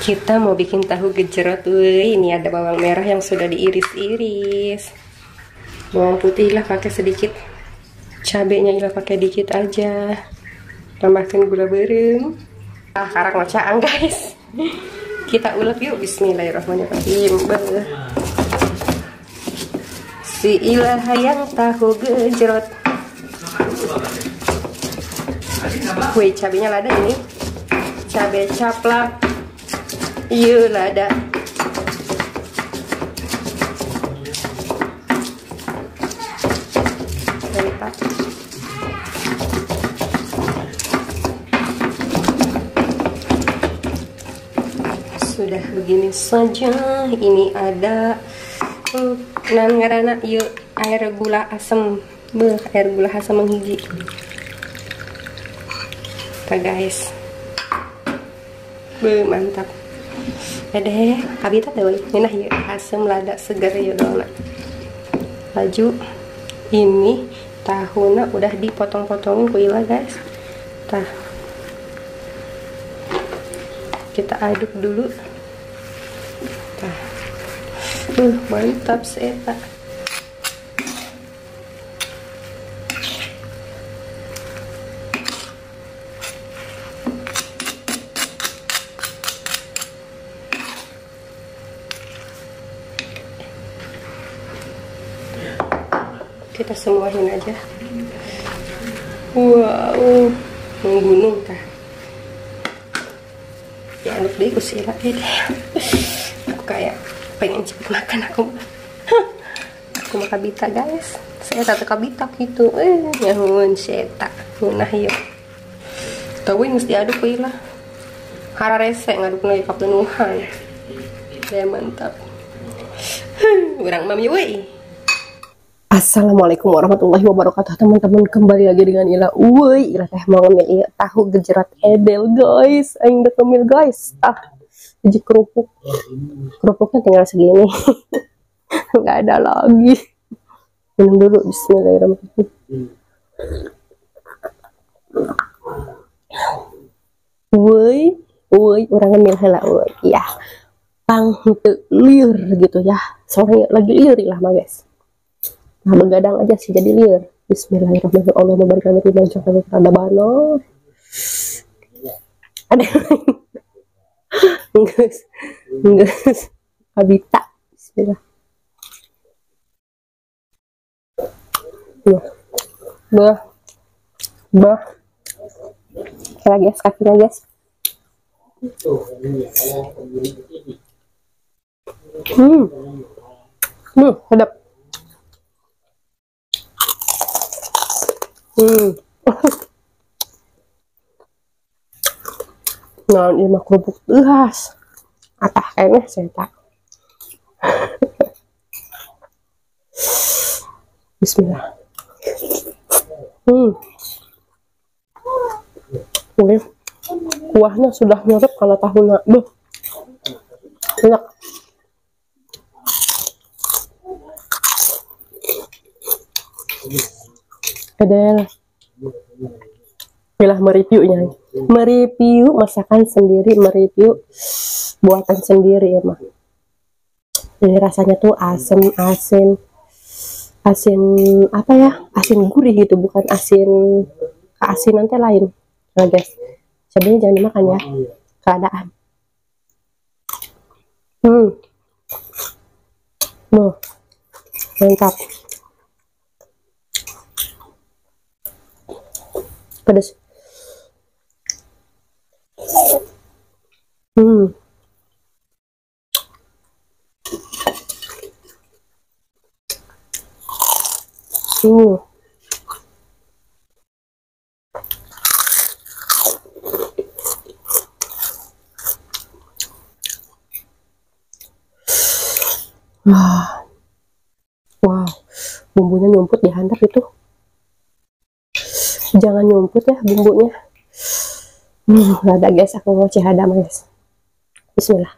Kita mau bikin tahu gejrot. Ini ada bawang merah yang sudah diiris-iris. Bawang putih lah pakai sedikit. Cabenya lah pakai dikit aja. Tambahkan gula berem. Karang ngocaan guys. Kita ulek yuk. Bismillahirrahmanirrahim. Si ilah yang tahu gejrot. Wih, cabenya lada ini. Cabai caplak. Iya lada. Mantap. Sudah begini saja. Ini ada ngarana yuk air gula asam. Air gula asam menghiji. Tuh guys. Mantap. Ada kabita deh, ini ya asam lada segar ya dong. Laju ini tahuna udah dipotong-potongin kuila guys. Tah, kita aduk dulu. Tah, mantap seta. Kita semuahin aja. Wow, menggunung kah? Ya aduk deh kusila deh. Aku kayak pengen cepet makan aku. Aku mau kabita guys. Saya tak kabita gitu. Nyahun seta. Nah yuk. Tawin mesti aduk kuila. Hara rese ngaduk lagi kapenuhan. Ya mantap. Urang mami wei. Assalamualaikum warahmatullahi wabarakatuh teman-teman, kembali lagi dengan Ila. Ila teh mau ngemil tahu gejrot edel guys. Aing udah ngemil guys. Jadi kerupuknya tinggal segini. Nggak ada lagi. Minum dulu. Bismillahirrahmanirrahim. Orang ngemil hela ya. Pang liur gitu ya. Soalnya lagi liur lah mah guys. Nah, begadang aja sih jadi liar. Bismillahirrahmanirrahim. Allah memberikan kita jangan ada bano. Ada. Enggak. Habita. Bismillah. Bah. Kira guys, kakinya guys. Sedap. Nah, ini mah kerupuk tehas. Atah kayaknya saya tak. Bismillah. Oke. Kuahnya sudah nyerep kalau tahunnya. Enak. Edel. Inilah mereview-nya. Mereview masakan sendiri, mereview buatan sendiri ya mah. Ini rasanya tuh asin apa ya? Asin gurih gitu, bukan asin keasinan teh lain. Nah guys, cabenya jangan dimakan ya. Keadaan. Mantap. Pedas. Wow, bumbunya nyumput dihandap itu. Jangan nyumput ya bumbunya. Gak ada guys, aku mau cihadam guys. Bismillah.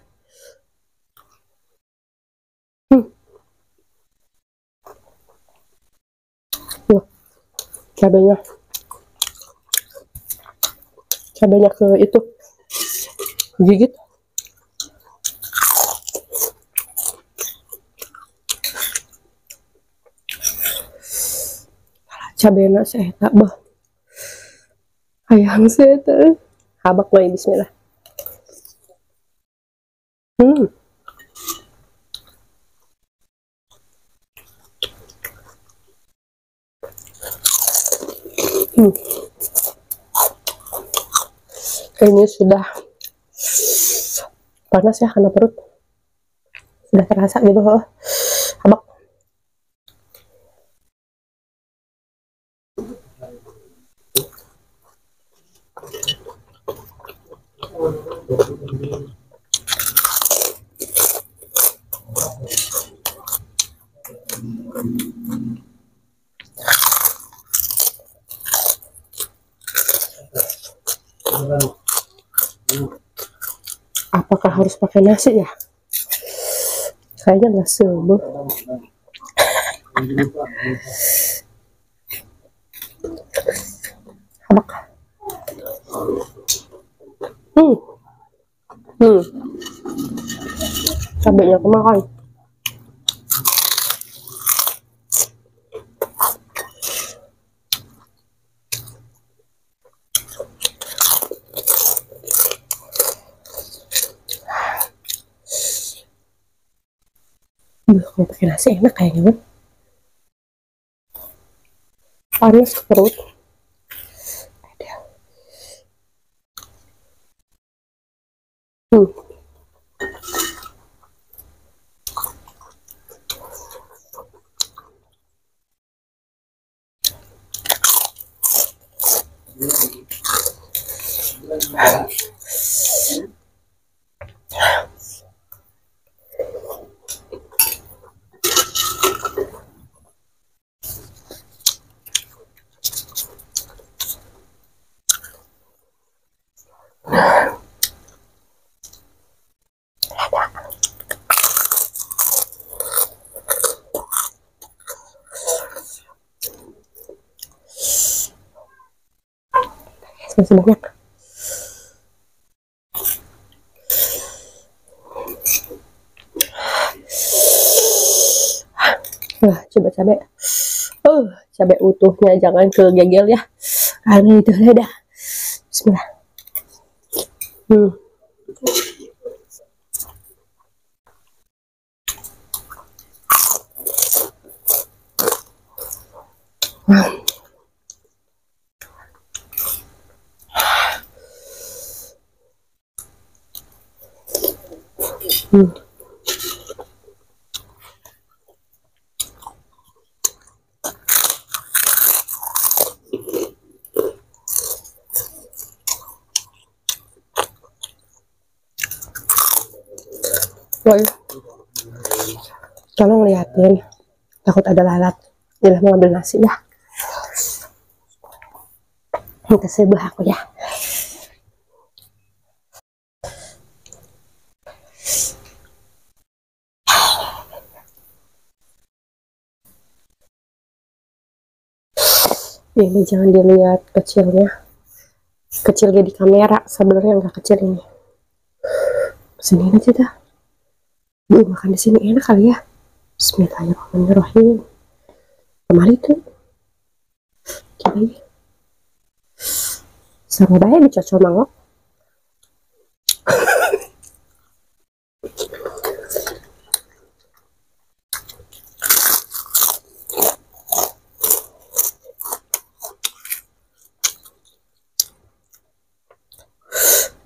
Cabenya ke itu gigit. cabena saya tak bah ayang saya teh habak mulai bismillah. Hmm. Hmm. Ini sudah panas ya karena perut sudah terasa gitu loh. Habak. Apakah harus pakai nasi ya? Kayaknya nggak sembuh. Habak. Hmm. Hmm. Cabenya kemakan. Kalau pakai nasi enak kayaknya. Panas ke perut. Hmm. Masih banyak. Wah, coba cabai. Cabai utuhnya jangan kegegel ya. Ini itu dah. Bismillah. Hmm. Hmm. Woi, tolong liatin. Takut ada lalat. Dia mau ambil nasi ya. Minta sebelah aku ya. Ini jangan dilihat kecilnya. Kecilnya di kamera, sebenarnya nggak kecil ini. Sini aja dah. Makan di sini enak kali ya. Bismillahirrahmanirrahim. Kemari tuh. Coba ya. Sama baik dicocol mangkok.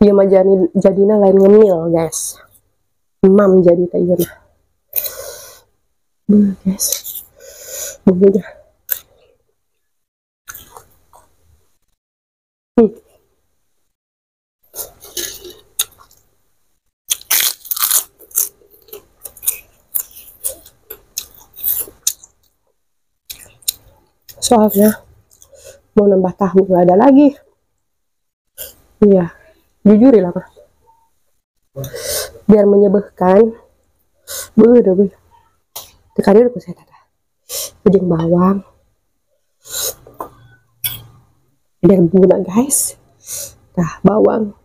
Dia mah jadinya lain ngemil guys. Mam jadi kayak gini. Guys. Bumbunya. Soalnya mau nambah tahu nggak ada lagi. Iya, jujur ya lah, biar menyebabkan beuh. Tekadir aku saya kata ujung bawang biar guna guys. Nah bawang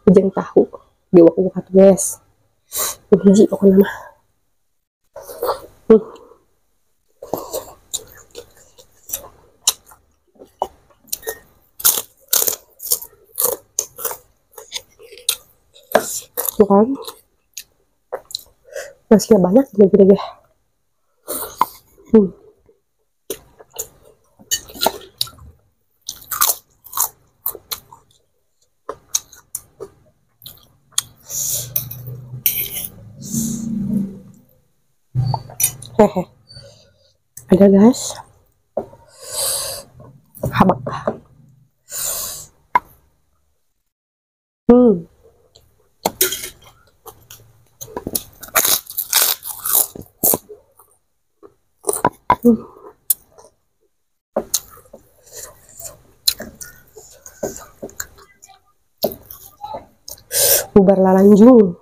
ujung tahu diwak-wakat guys. Hiji pokoknya mah. Tuh kan, nasinya banyak gini-gini deh. Hehe, ada guys, habak. Bubar lalanjung.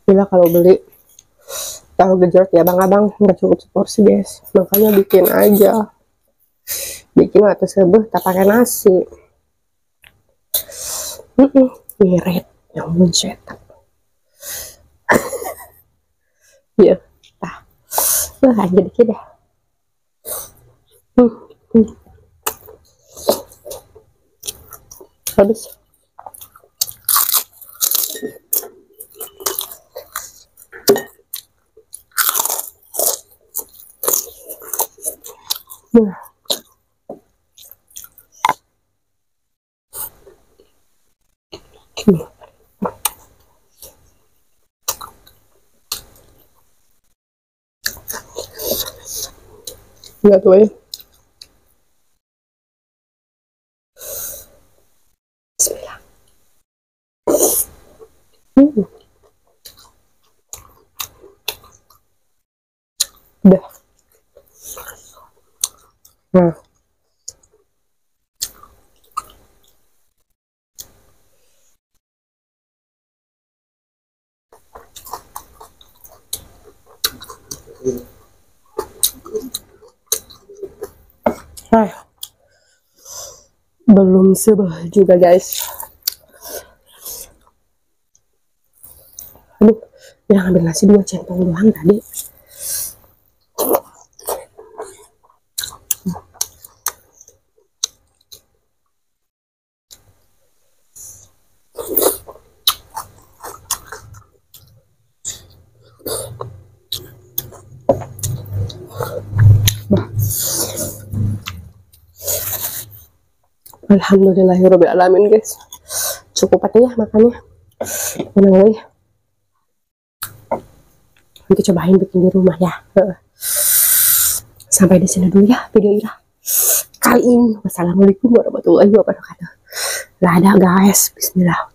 Bila kalau beli tahu gejrot ya abang-abang nggak cukup seporsi guys, makanya bikin aja, bikin atau sebeh tak pakai nasi. Irit yang mencetak ya tah jadi kita habis. Enggak tuh ya. Bismillah. Udah. Nah. Belum sebah juga guys. Aduh, dia ngambil nasi 2 centong doang tadi. Alhamdulillahirobbilalamin guys, cukup aja ya makannya. Anyway, nanti cobain bikin di rumah ya. Sampai di sini dulu ya video ini kali ini. Wassalamualaikum warahmatullahi wabarakatuh. Dadah guys, bismillah.